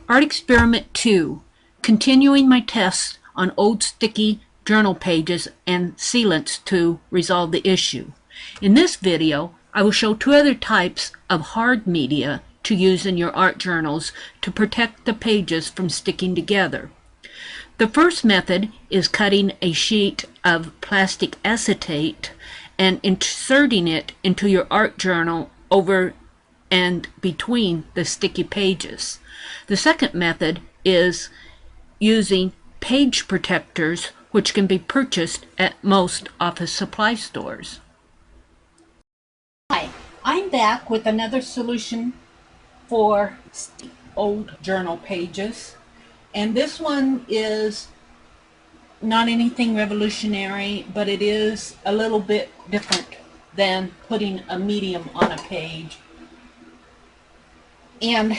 Art Experiment 2, continuing my tests on old sticky journal pages and sealants to resolve the issue. In this video, I will show two other types of hard media to use in your art journals to protect the pages from sticking together. The first method is cutting a sheet of plastic acetate and inserting it into your art journal over and between the sticky pages. The second method is using page protectors, which can be purchased at most office supply stores. Hi, I'm back with another solution for old journal pages, and this one is not anything revolutionary, but it is a little bit different than putting a medium on a page. And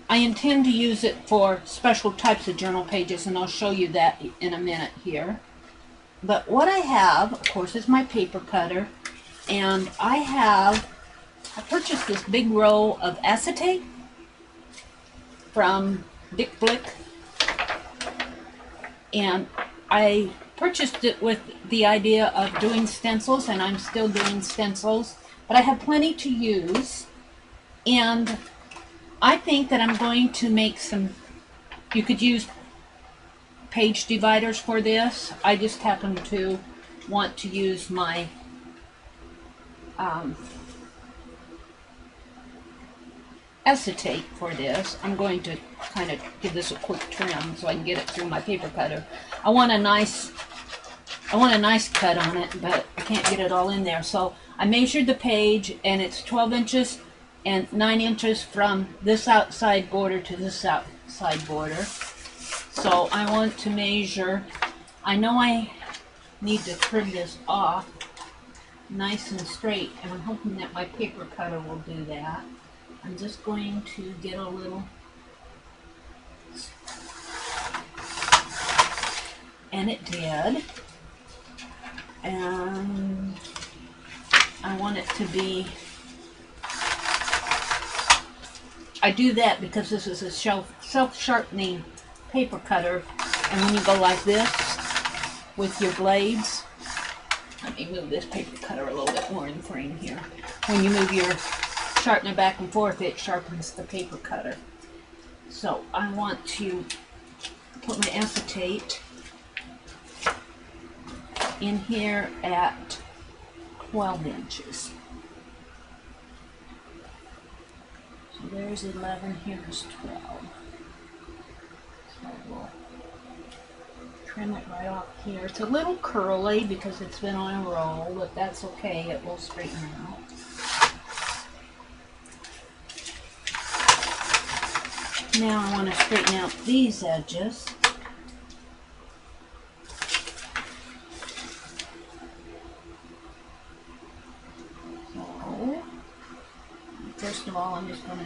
I intend to use it for special types of journal pages, and I'll show you that in a minute here. But what I have, of course, is my paper cutter, and I purchased this big roll of acetate from Dick Blick, and I purchased it with the idea of doing stencils, and I'm still doing stencils, but I have plenty to use, and I think that I'm going to make some, you could use page dividers for this. I just happen to want to use my acetate for this. I'm going to kind of give this a quick trim so I can get it through my paper cutter. I want a nice cut on it, but I can't get it all in there. So I measured the page, and it's 12 inches and 9 inches from this outside border to this outside border. So I want to measure, I know I need to trim this off nice and straight, and I'm hoping that my paper cutter will do that. I'm just going to get a little, and it did, and I want it to be, I do that because this is a self-sharpening paper cutter, and when you go like this with your blades, let me move this paper cutter a little bit more in frame here. When you move your sharpener back and forth, it sharpens the paper cutter. So I want to put my acetate in here at 12 inches. So there's 11, here's 12. So we'll trim it right off here. It's a little curly because it's been on a roll, but that's okay, it will straighten out. Now I want to straighten out these edges. So, first of all, I'm just going to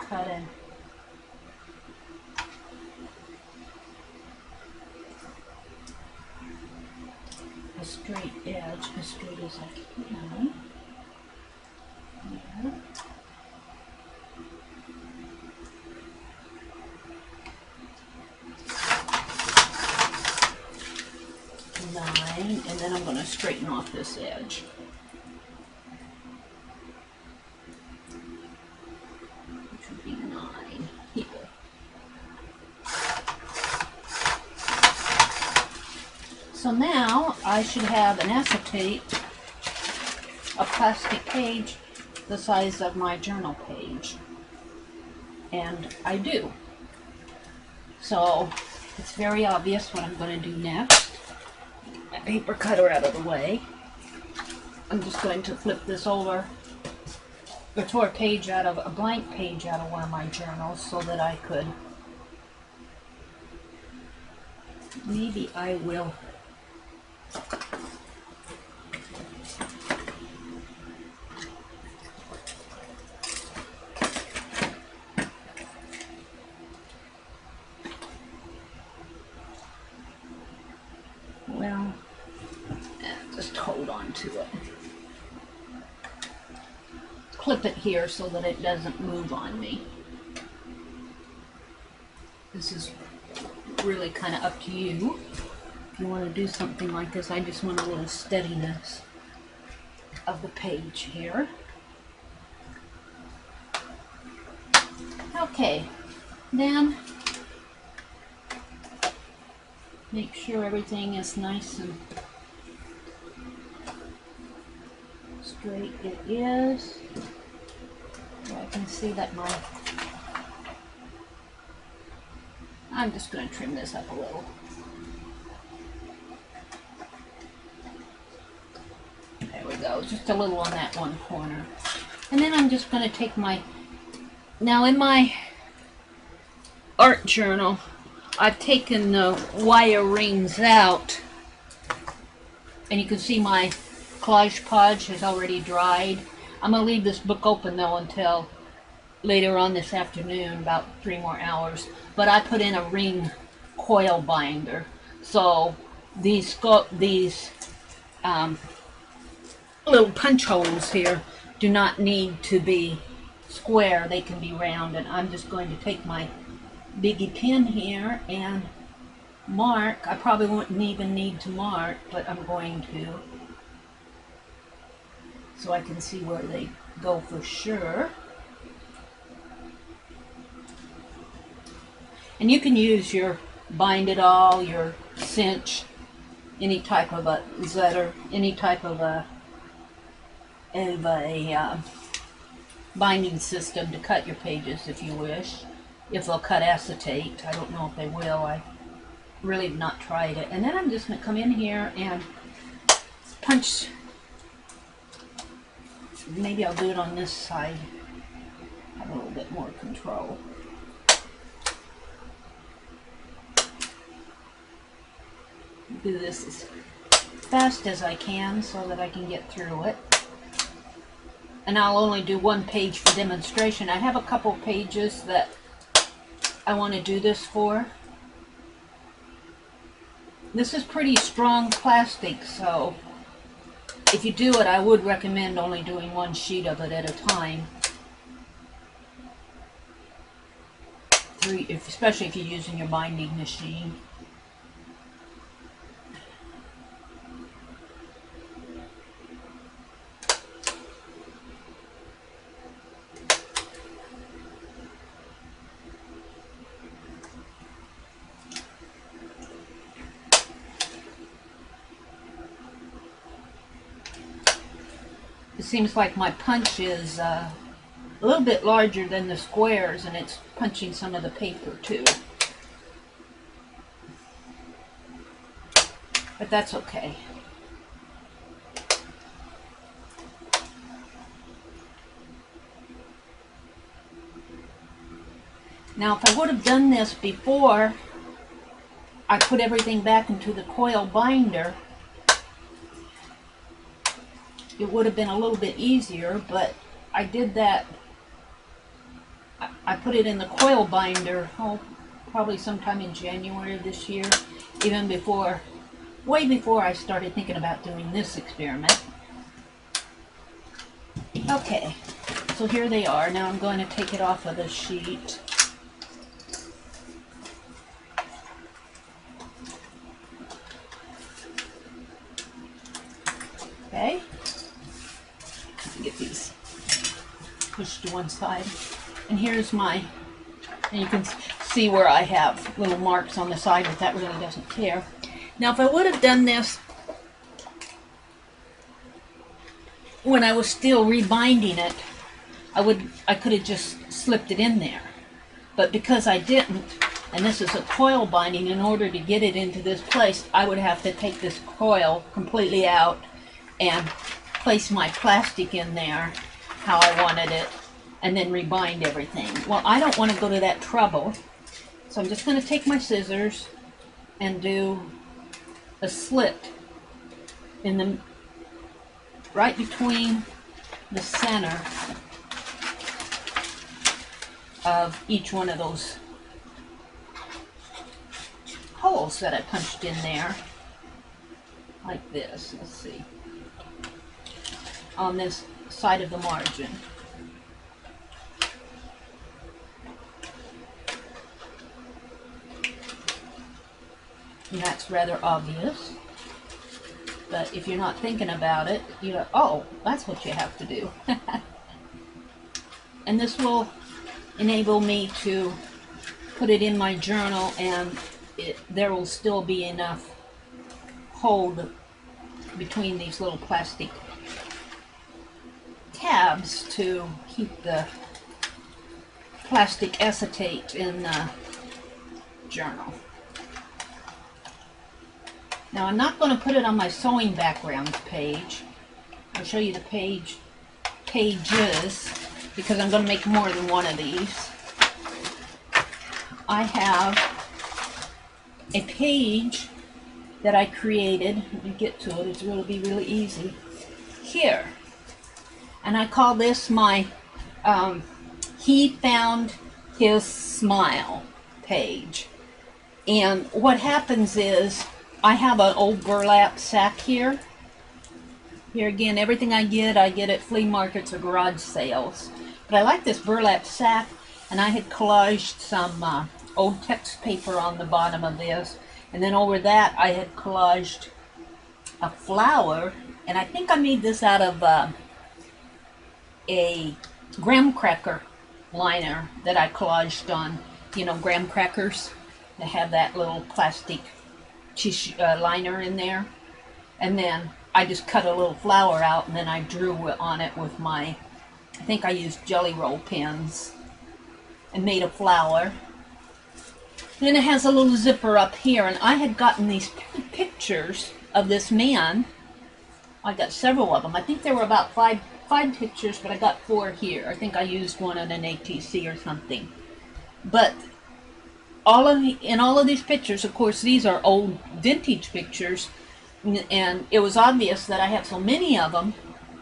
cut a straight edge, as straight as I can. There. And then I'm going to straighten off this edge. Which would be 9 here. So now I should have an acetate, a plastic page the size of my journal page. And I do. So it's very obvious what I'm going to do next. My paper cutter out of the way. I'm just going to flip this over, or tore a blank page out of one of my journals so that I could, maybe I will just hold on to it. Clip it here so that it doesn't move on me. This is really kind of up to you. If you want to do something like this, I just want a little steadiness of the page here. Okay, then make sure everything is nice and straight. It is. So I can see that I'm just going to trim this up a little. There we go, just a little on that one corner. And then I'm just going to take now in my art journal, I've taken the wire rings out, and you can see my collage podge has already dried. I'm going to leave this book open though until later on this afternoon, about 3 more hours. But I put in a ring coil binder, so these little punch holes here do not need to be square, they can be round. And I'm just going to take my biggie pin here and mark. I probably won't even need to mark, but I'm going to, so I can see where they go for sure. And you can use your bind it all, your cinch, any type of a zetter, any type of a binding system to cut your pages if you wish. If they'll cut acetate, I don't know if they will. I really have not tried it. And then I'm just going to come in here and punch. Maybe I'll do it on this side. Have a little bit more control. Do this as fast as I can so that I can get through it. And I'll only do one page for demonstration. I have a couple pages that I want to do this for. This is pretty strong plastic, so if you do it, I would recommend only doing one sheet of it at a time. Especially if you're using your binding machine. It seems like my punch is a little bit larger than the squares, and it's punching some of the paper too. But that's okay. Now, if I would have done this before I put everything back into the coil binder, it would have been a little bit easier, but I did that. I put it in the coil binder, probably sometime in January of this year, even before, way before I started thinking about doing this experiment. Okay, so here they are. Now I'm going to take it off of the sheet. Okay. Get these pushed to one side, and here's and you can see where I have little marks on the side, but that really doesn't care. Now, if I would have done this when I was still rebinding it, I could have just slipped it in there, but because I didn't, and this is a coil binding, in order to get it into this place, I would have to take this coil completely out and place my plastic in there how I wanted it, and then rebind everything. Well, I don't want to go to that trouble, so I'm just going to take my scissors and do a slit in the right between the center of each one of those holes that I punched in there, like this. Let's see. On this side of the margin. And that's rather obvious. But if you're not thinking about it, you go, oh, that's what you have to do. And this will enable me to put it in my journal, and there will still be enough hold between these little plastic tabs to keep the plastic acetate in the journal. Now I'm not going to put it on my sewing background page. I'll show you the pages because I'm going to make more than one of these. I have a page that I created. Let me get to it. It's going to be really easy. Here. And I call this my He Found His Smile page. And what happens is I have an old burlap sack here. Here again, everything I get at flea markets or garage sales. But I like this burlap sack, and I had collaged some old text paper on the bottom of this. And then over that, I had collaged a flower, and I think I made this out of a graham cracker liner that I collaged on, you know, graham crackers. They have that little plastic tissue liner in there. And then I just cut a little flower out, and then I drew on it with my, I think I used Jelly Roll pens, and made a flower. Then it has a little zipper up here, and I had gotten these pictures of this man. I got several of them. I think there were about five pictures, but I got 4 here. I think I used one on an ATC or something. But in all of these pictures, of course, these are old vintage pictures, and it was obvious that I have so many of them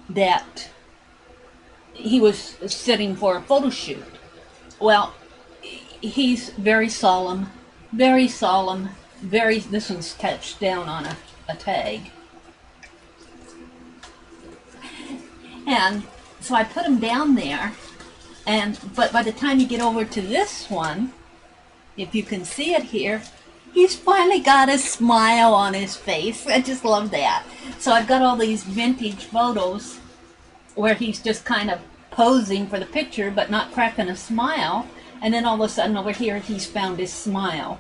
that he was sitting for a photo shoot. Well, he's very solemn, this one's touched down on a tag. And so I put him down there, but by the time you get over to this one, if you can see it here, he's finally got a smile on his face. I just love that. So I've got all these vintage photos where he's just kind of posing for the picture but not cracking a smile. And then all of a sudden over here, he's found his smile.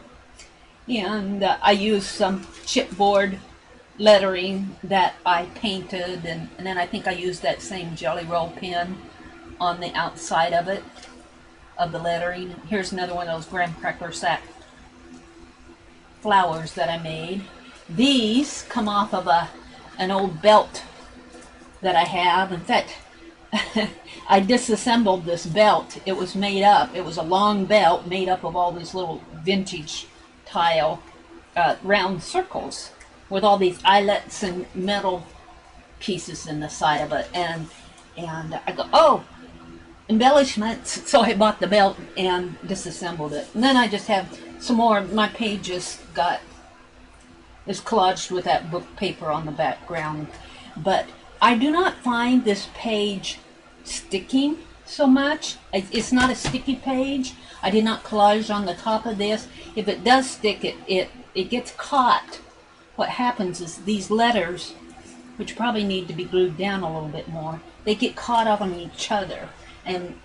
And I used some chipboard lettering that I painted, and then I think I used that same Jelly Roll pen on the outside of it, of the lettering. Here's another one of those graham cracker sack flowers that I made. These come off of an old belt that I have. In fact, I disassembled this belt. It was made up. It was a long belt made up of all these little vintage tile round circles with all these eyelets and metal pieces in the side of it. And I go, oh, embellishments. So I bought the belt and disassembled it. And then I just have some more. My pages is collaged with that book paper on the background. But I do not find this page sticking so much. It's not a sticky page. I did not collage on the top of this. If it does stick, it gets caught. What happens is these letters, which probably need to be glued down a little bit more, they get caught up on each other, and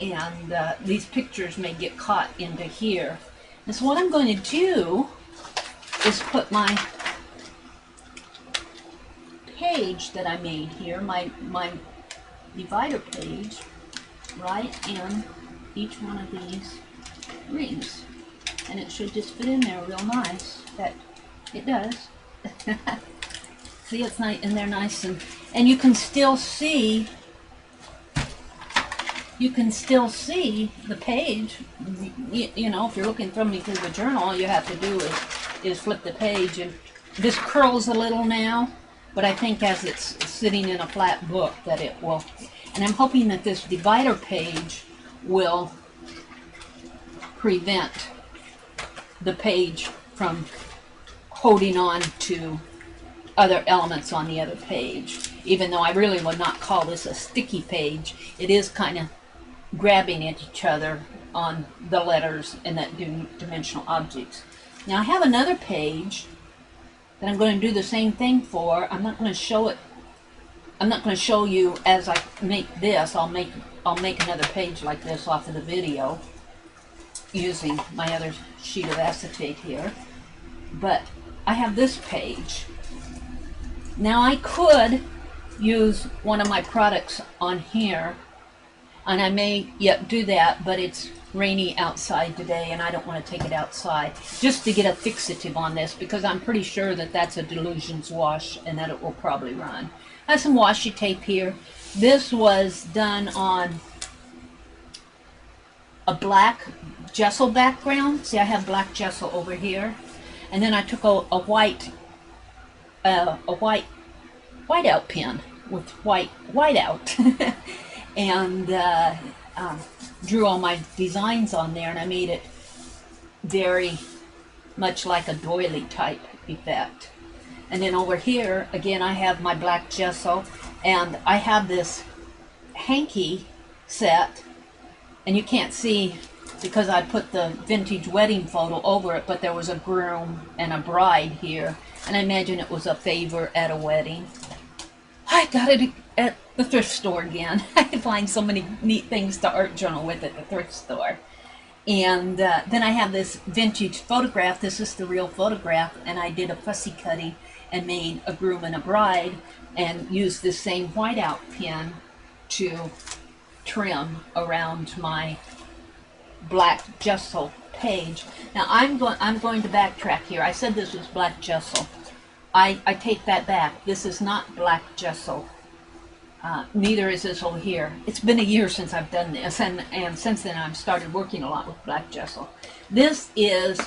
these pictures may get caught into here. And so what I'm going to do is put my page that I made here, my divider page, right in each one of these rings, and it should just fit in there real nice. That it does. See, it's nice in there, nice, and you can still see the page. You know, if you're looking from me through the journal, all you have to do is flip the page, and this curls a little now, but I think as it's sitting in a flat book that it will. And I'm hoping that this divider page will prevent the page from holding on to other elements on the other page. Even though I really would not call this a sticky page, it is kind of grabbing at each other on the letters and that dimensional objects. Now I have another page that I'm going to do the same thing for. I'm not going to show it. I'm not going to show you as I make this. I'll make another page like this off of the video using my other sheet of acetate here. But I have this page. Now I could use one of my products on here, and I may yet do that, but it's rainy outside today and I don't want to take it outside, just to get a fixative on this, because I'm pretty sure that that's a Delusions wash and that it will probably run. I have some washi tape here. This was done on a black gesso background. See, I have black gesso over here, and then I took a whiteout pen with whiteout and drew all my designs on there, and I made it very much like a doily type effect. And then over here again I have my black gesso, and I have this hanky set, and you can't see because I put the vintage wedding photo over it, but there was a groom and a bride here, and I imagine it was a favor at a wedding. I got it at the thrift store again. I find so many neat things to art journal with at the thrift store. And then I have this vintage photograph. This is the real photograph, and I did a fussy cutting and made a groom and a bride, and used this same whiteout pen to trim around my black gesso page. Now I'm going to backtrack here. I said this was black gesso. I take that back. This is not black gesso. Neither is this over here. It's been a year since I've done this, and since then I've started working a lot with black gesso. This is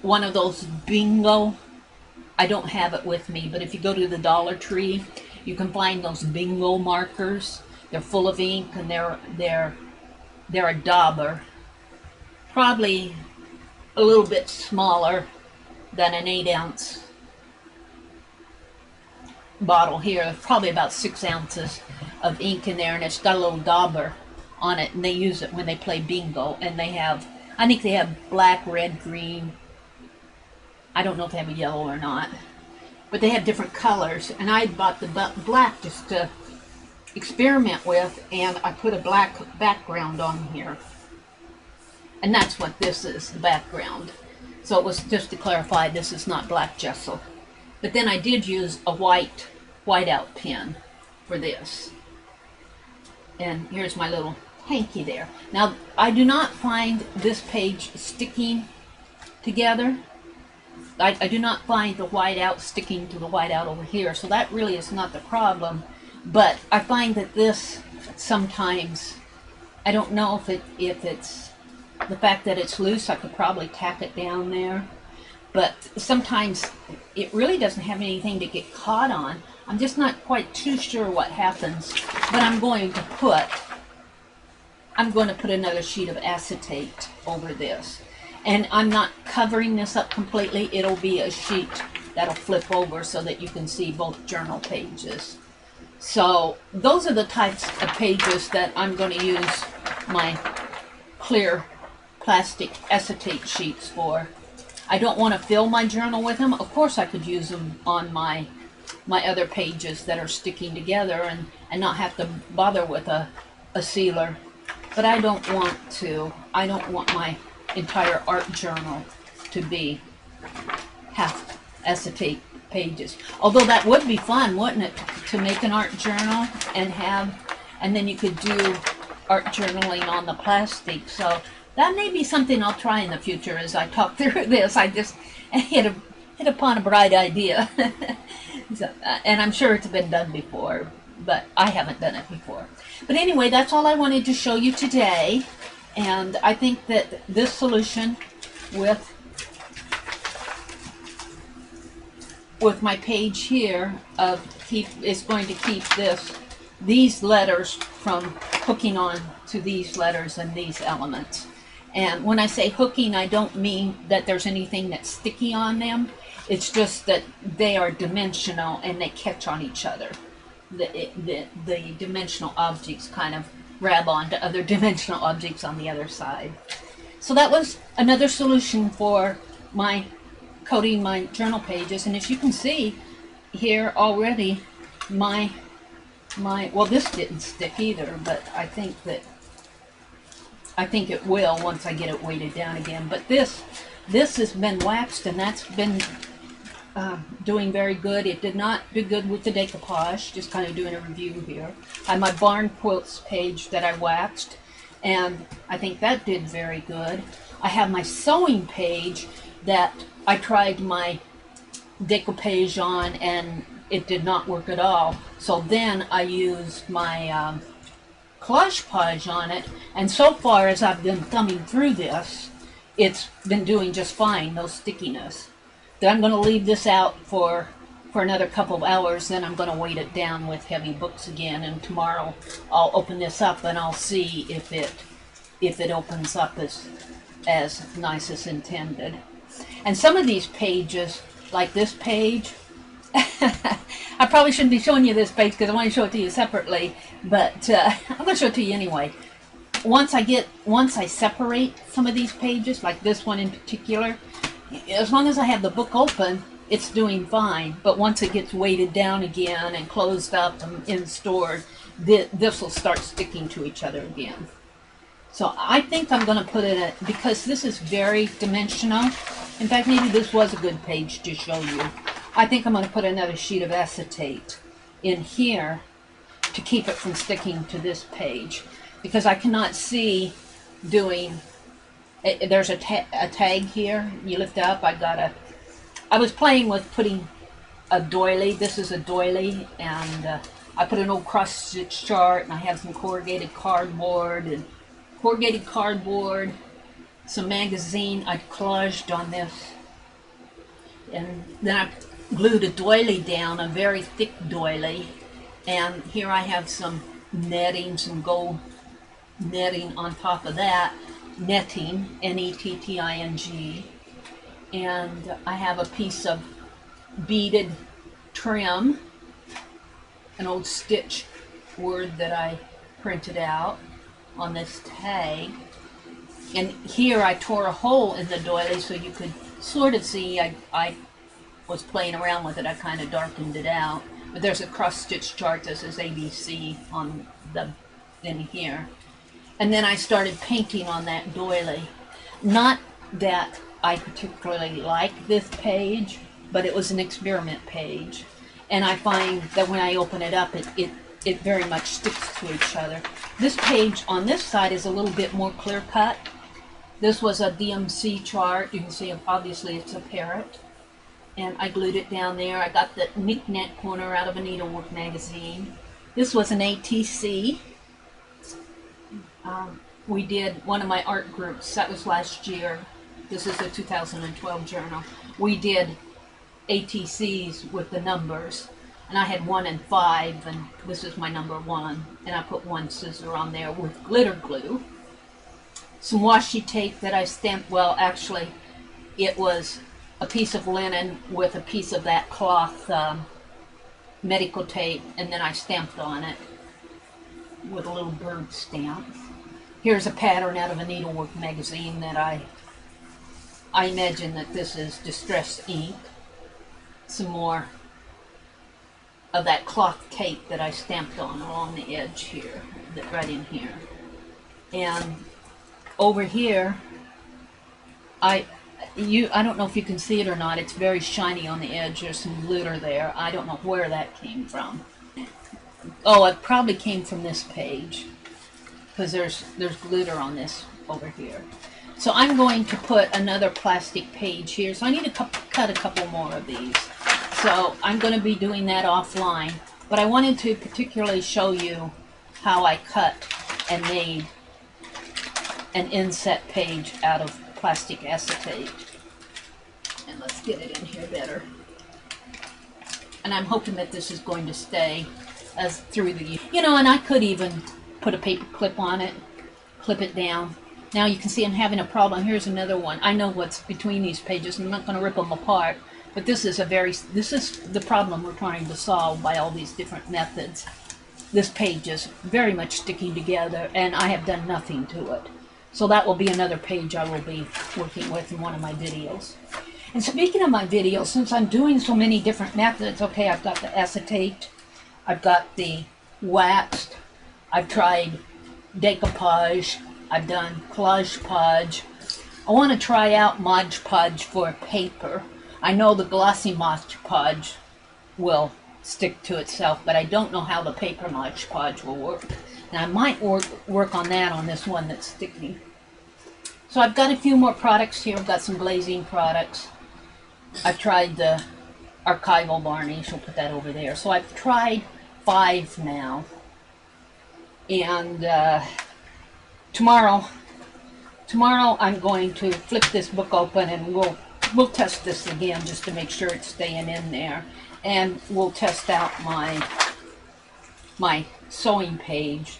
one of those bingo. I don't have it with me, but if you go to the Dollar Tree, you can find those bingo markers. They're full of ink, and they're a dauber, probably a little bit smaller than an 8-ounce bottle here, probably about 6 ounces of ink in there, and it's got a little dauber on it, and they use it when they play bingo. And they have, I think they have black, red, green. I don't know if they have a yellow or not, but they have different colors, and I bought the black just to experiment with, and I put a black background on here, and that's what this is, the background. So it was just to clarify, this is not black gesso. But then I did use a whiteout pen for this. And here's my little hanky there. Now, I do not find this page sticking together. I do not find the whiteout sticking to the whiteout over here, so that really is not the problem. But I find that this sometimes, I don't know if it's the fact that it's loose. I could probably tack it down there. But sometimes it really doesn't have anything to get caught on. I'm just not quite too sure what happens. But I'm going to put another sheet of acetate over this. And I'm not covering this up completely. It'll be a sheet that'll flip over so that you can see both journal pages. So those are the types of pages that I'm going to use my clear plastic acetate sheets for. I don't want to fill my journal with them. Of course I could use them on my other pages that are sticking together and not have to bother with a sealer. But I don't want to. I don't want my entire art journal to be half acetate pages. Although that would be fun, wouldn't it, to make an art journal and then you could do art journaling on the plastic. So that may be something I'll try in the future as I talk through this. I just hit upon a bright idea. So, and I'm sure it's been done before, but I haven't done it before. But anyway, that's all I wanted to show you today. And I think that this solution with my page here is going to keep these letters from hooking on to these letters and these elements. And when I say hooking, I don't mean that there's anything that's sticky on them. It's just that they are dimensional and they catch on each other. The dimensional objects kind of grab onto other dimensional objects on the other side. So that was another solution for my coating my journal pages, and as you can see here already, my well, this didn't stick either, but I think it will once I get it weighted down again. But this has been waxed, and that's been doing very good. It did not do good with the decoupage, just kind of doing a review here. I have my barn quilts page that I waxed, and I think that did very good. I have my sewing page that I tried my decoupage on, and it did not work at all. So then I used my collage page on it, and so far as I've been thumbing through this, it's been doing just fine, no stickiness. Then I'm going to leave this out for another couple of hours, then I'm going to weight it down with heavy books again, and tomorrow I'll open this up and I'll see if it opens up as nice as intended. And some of these pages, like this page, I probably shouldn't be showing you this page because I want to show it to you separately, but I'm going to show it to you anyway. Once I separate some of these pages, like this one in particular, as long as I have the book open, it's doing fine. But once it gets weighted down again and closed up and stored, this will start sticking to each other again. So I think I'm going to put it in, because this is very dimensional. In fact, maybe this was a good page to show you. I think I'm going to put another sheet of acetate in here to keep it from sticking to this page, because I cannot see doing, there's a tag here, you lift up, I was playing with putting a doily. This is a doily, and I put an old cross-stitch chart, and I have some corrugated cardboard, some magazine I collaged on this, and then I glued a doily down, a very thick doily, and here I have some netting, some gold netting on top of that, netting, N-E-T-T-I-N-G, and I have a piece of beaded trim, an old stitch word that I printed out on this tag, and here I tore a hole in the doily so you could sort of see. I was playing around with it, I kind of darkened it out, but there's a cross-stitch chart that says ABC on the in here. And then I started painting on that doily. Not that I particularly like this page, but it was an experiment page, and I find that when I open it up, it very much sticks to each other. This page on this side is a little bit more clear cut. This was a DMC chart. You can see obviously it's a parrot, and I glued it down there. I got the knick-knack corner out of a needlework magazine. This was an ATC. We did one of my art groups, that was last year. This is the 2012 journal. We did ATCs with the numbers, and I had 1 and 5, and this is my number 1, and I put 1 scissor on there with glitter glue. Some washi tape that I stamped, well actually it was a piece of linen with a piece of that cloth medical tape, and then I stamped on it with a little bird stamp. Here's a pattern out of a needlework magazine that I imagine that this is distressed ink. Some more of that cloth tape that I stamped on along the edge here, right in here. And over here, I don't know if you can see it or not, it's very shiny on the edge. There's some glitter there. I don't know where that came from. Oh, it probably came from this page, because there's glitter on this over here. So I'm going to put another plastic page here. So I need to cut a couple more of these. So I'm going to be doing that offline. But I wanted to particularly show you how I cut and made an inset page out of plastic acetate. And let's get it in here better. And I'm hoping that this is going to stay as through the, and I could even put a paper clip on it, clip it down. Now you can see I'm having a problem. Here's another one. I know what's between these pages. I'm not going to rip them apart, but this is the problem we're trying to solve by all these different methods. This page is very much sticking together, and I have done nothing to it. So that will be another page I will be working with in one of my videos. And speaking of my videos, since I'm doing so many different methods, okay, I've got the acetate, I've got the waxed, I've tried decoupage, I've done collage podge. I want to try out Mod Podge for paper. I know the glossy Mod Podge will stick to itself, but I don't know how the paper Mod Podge will work. And I might work on that on this one that's sticky. So I've got a few more products here. I've got some glazing products. I've tried the archival varnish. We'll put that over there. So I've tried 5 now. And tomorrow I'm going to flip this book open and we'll test this again just to make sure it's staying in there. And we'll test out my sewing page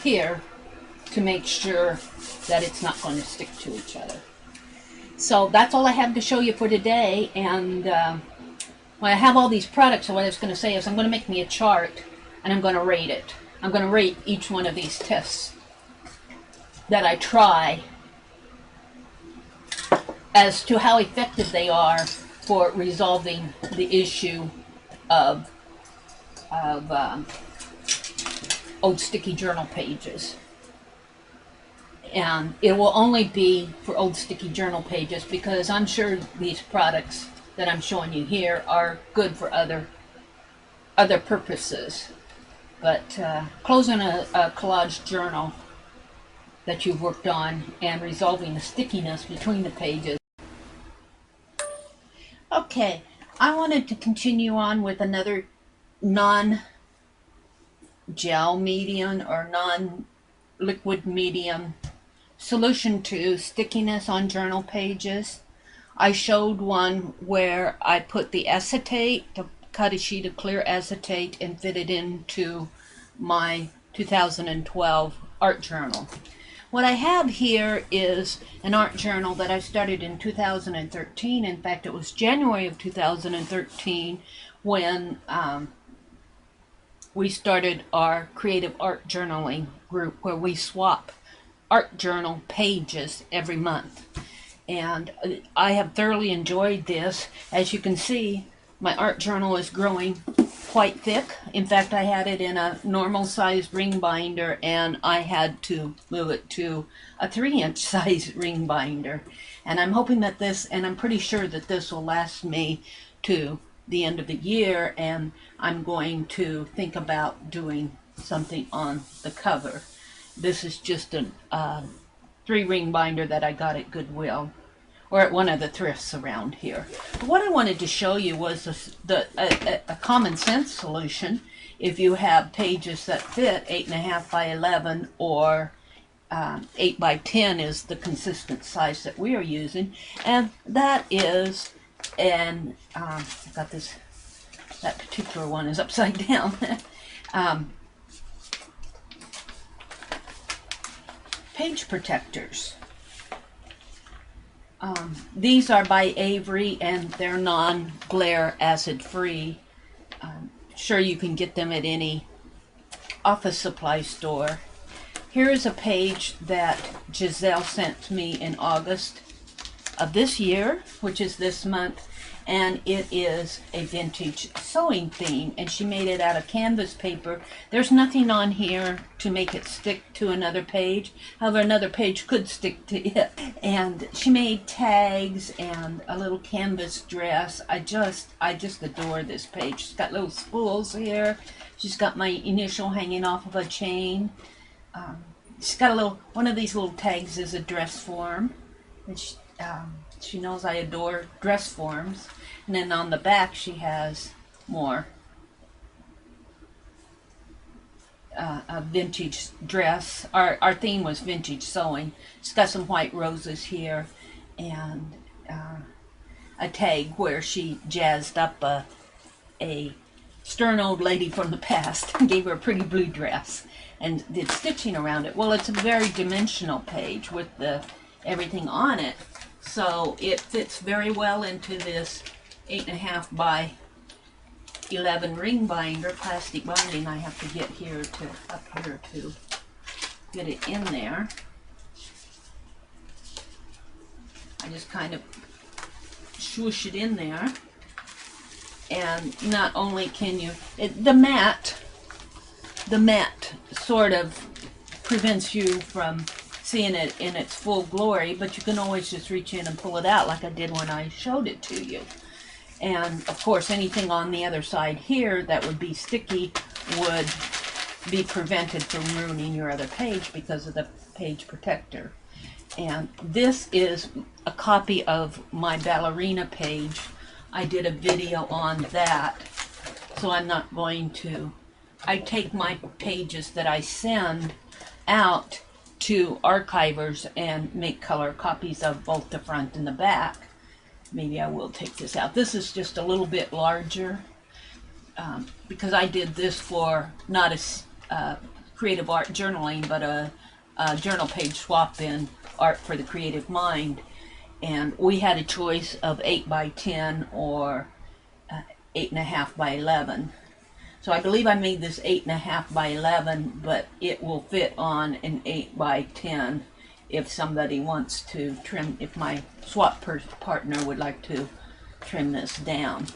here to make sure that it's not going to stick to each other. So that's all I have to show you for today. And when I have all these products, so what I was going to say is I'm going to make me a chart and I'm going to rate it. I'm going to rate each one of these tests that I try as to how effective they are for resolving the issue of old sticky journal pages. And it will only be for old sticky journal pages because I'm sure these products that I'm showing you here are good for other purposes. But closing a collage journal that you've worked on and resolving the stickiness between the pages. Okay, I wanted to continue on with another non-gel medium or non-liquid medium solution to stickiness on journal pages. I showed one where I put the acetate, cut a sheet of clear acetate and fit it into my 2012 art journal. What I have here is an art journal that I started in 2013. In fact, it was January of 2013 when we started our creative art journaling group where we swap art journal pages every month. And I have thoroughly enjoyed this. As you can see, my art journal is growing quite thick. In fact, I had it in a normal size ring binder and I had to move it to a 3-inch size ring binder. And I'm hoping that this, and I'm pretty sure that this will last me to the end of the year, and I'm going to think about doing something on the cover. This is just a 3-ring binder that I got at Goodwill or at one of the thrifts around here. But what I wanted to show you was a common sense solution if you have pages that fit 8.5 by 11 or 8 by 10 is the consistent size that we are using, and that is an I've got this, that particular one is upside down. Page protectors. These are by Avery and they're non-glare, acid-free. Sure, you can get them at any office supply store. Here is a page that Giselle sent me in August of this year, which is this month, and it is a vintage sewing theme, and she made it out of canvas paper. There's nothing on here to make it stick to another page. However, another page could stick to it. And she made tags and a little canvas dress. I just adore this page. She's got little spools here. She's got my initial hanging off of a chain. She's got a little, one of these little tags is a dress form. And she knows I adore dress forms. And then on the back she has more a vintage dress. Our theme was vintage sewing. She's got some white roses here and a tag where she jazzed up a stern old lady from the past and gave her a pretty blue dress and did stitching around it. Well, it's a very dimensional page with everything on it. So it fits very well into this 8.5 by 11 ring binder, plastic binding. I have to get up here to get it in there. I just kind of swoosh it in there. And not only can you, the mat sort of prevents you from seeing it in its full glory, but you can always just reach in and pull it out like I did when I showed it to you. And of course, anything on the other side here that would be sticky would be prevented from ruining your other page because of the page protector. And this is a copy of my ballerina page. I did a video on that, so I'm not going to. I take my pages that I send out to archivers and make color copies of both the front and the back. Maybe I will take this out. This is just a little bit larger because I did this for not a creative art journaling, but a journal page swap-in art for the creative mind. And we had a choice of 8 by 10 or 8.5 by 11. So I believe I made this 8.5 by 11, but it will fit on an 8 by 10 if somebody wants to trim, if my swap partner would like to trim this down.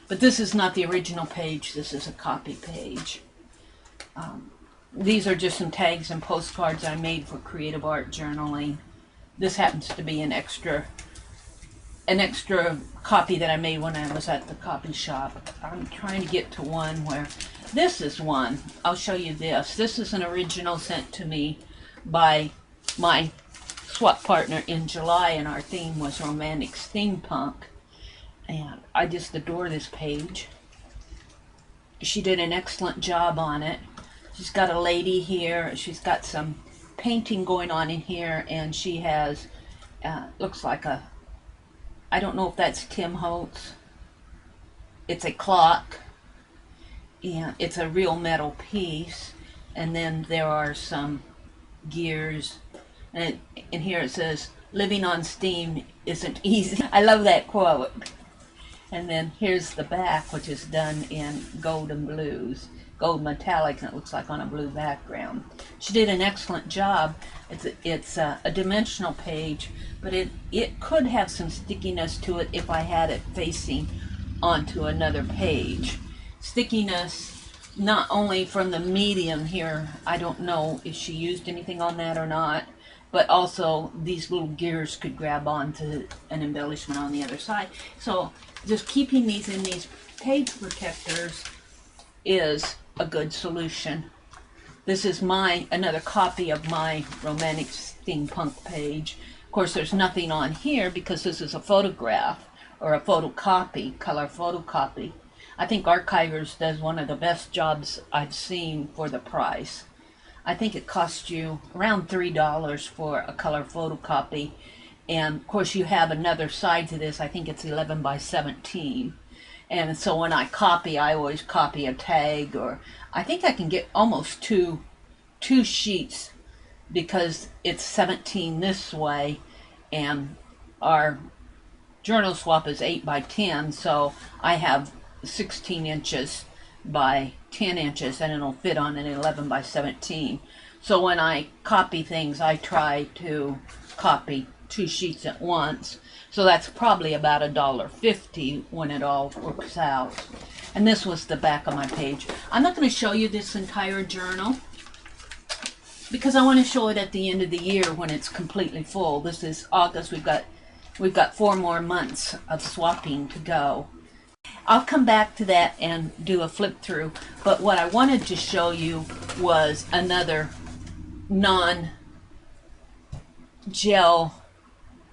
But this is not the original page, this is a copy page. These are just some tags and postcards I made for creative art journaling. This happens to be an extra copy that I made when I was at the copy shop. I'm trying to get to one where, this is one. I'll show you this. This is an original sent to me by my swap partner in July, and our theme was romantic steampunk. And I just adore this page. She did an excellent job on it. She's got a lady here. She's got some painting going on in here, and she has, looks like a, I don't know if that's Tim Holtz. It's a clock, and it's a real metal piece. And then there are some gears, and in here it says, "Living on steam isn't easy." I love that quote. And then here's the back, which is done in gold and blues. Gold metallic, and it looks like on a blue background. She did an excellent job. It's a dimensional page, but it could have some stickiness to it if I had it facing onto another page. Stickiness not only from the medium here, I don't know if she used anything on that or not, but also these little gears could grab onto an embellishment on the other side. So just keeping these in these page protectors is a good solution. This is another copy of my romantic steampunk page. Of course, there's nothing on here because this is a photograph or a photocopy, color photocopy. I think Archivers does one of the best jobs I've seen for the price. I think it costs you around $3 for a color photocopy. And of course you have another side to this. I think it's 11 by 17. And so when I copy, I always copy a tag, or I think I can get almost two sheets because it's 17 this way, and our journal swap is 8 by 10, so I have 16 inches by 10 inches, and it'll fit on an 11 by 17. So when I copy things, I try to copy 2 sheets at once. So that's probably about $1.50 when it all works out. And this was the back of my page. I'm not going to show you this entire journal because I want to show it at the end of the year when it's completely full. This is August. We've got 4 more months of swapping to go. I'll come back to that and do a flip through, but what I wanted to show you was another non-gel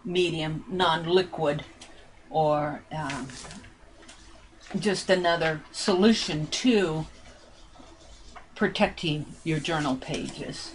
medium, non-liquid, or just another solution to protecting your journal pages.